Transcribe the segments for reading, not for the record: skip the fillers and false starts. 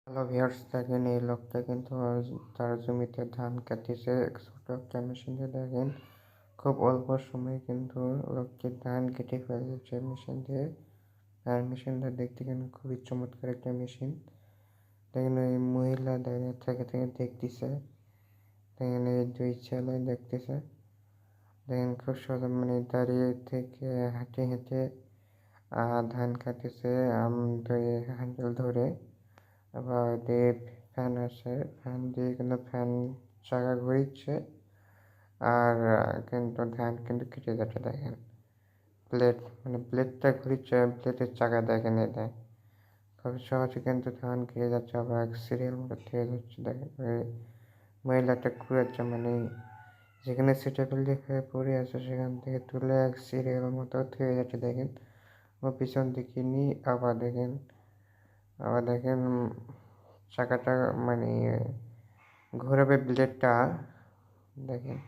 Hello viewers, দেখেন এই লোকটা কিন্তু তার জমিতে ধান কাটতেছে ছোট একটা মেশিন দিয়ে। দেখেন খুব অল্প সময়ে কিন্তু লোকটি ধান কেটে ফেলেছে মেশিন দিয়ে। আর মেশিনটা দেখতে কিন্তু খুবই চমৎকার একটা মেশিন। দেখেন এই মহিলা দাঁড়িয়ে থেকে দেখতেছে। দেখেন এই দুই ছেলে দেখতেছে। দেখেন খুব সুন্দর মানে দাঁড়িয়ে থেকে হেঁটে হেঁটে ধান কাটতেছে ধরে হ্যান্ডেল ধরে। আবার দিয়ে ফ্যান আছে, ফ্যান দিয়ে কিন্তু ফ্যান চাকা ঘুরিচ্ছে। আর কিন্তু ধান কিন্তু কেটে যাচ্ছে। দেখেন ব্লেডটা ঘুরিচ্ছে, ব্লেডের চাকা দেখেন এটা খুব সহজে কিন্তু ধান কেটে যাচ্ছে। আবার সিরিয়াল মতো থেকে যাচ্ছে। দেখেন ওই মহিলাটা ঘুরাচ্ছে মানে যেখানে সিটেবিলিটি হয়ে পড়ে আছে সেখান থেকে তুলে এক সিরিয়াল মতো থেকে যাচ্ছে। দেখেন ও পিছন দিকে নিয়ে আবার দেখেন চাকাটা মানে ঘোরাবে ব্লেডটা। দেখেন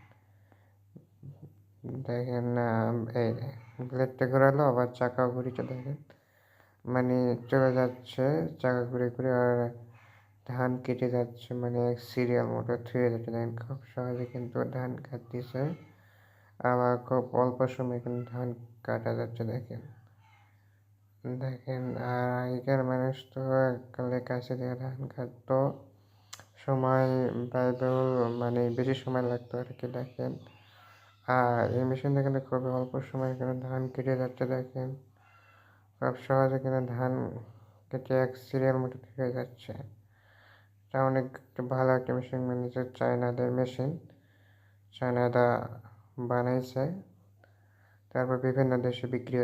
দেখেন এই ব্লেডটা ঘোরালো আবার চাকা ঘুরিতে। দেখেন মানে চলে যাচ্ছে চাকা ঘুরে ঘুরে। আর ধান কেটে যাচ্ছে মানে এক সিরিয়াল মতো থুয়ে যাচ্ছে। দেখেন খুব সহজে কিন্তু ধান কাটতেছে। আবার খুব অল্প সময়ে কিন্তু ধান কাটা যাচ্ছে। দেখেন দেখেন আর আগেকার মানুষ তো এককালে কাছে দিয়ে ধান কাটতো, সময় ব্যয়বহুল মানে বেশি সময় লাগতো আর কি। দেখেন আর এই মেশিন দেখেন খুবই অল্প সময়ে কিন্তু ধান কেটে যাচ্ছে। দেখেন খুব সহজে কিন্তু ধান কেটে এক সিরিয়াল মতো থেকে যাচ্ছে। এটা অনেক ভালো একটা মেশিন, মানে যে চায়নাদের মেশিন, চায়নারা বানাইছে, তারপর বিভিন্ন দেশে বিক্রি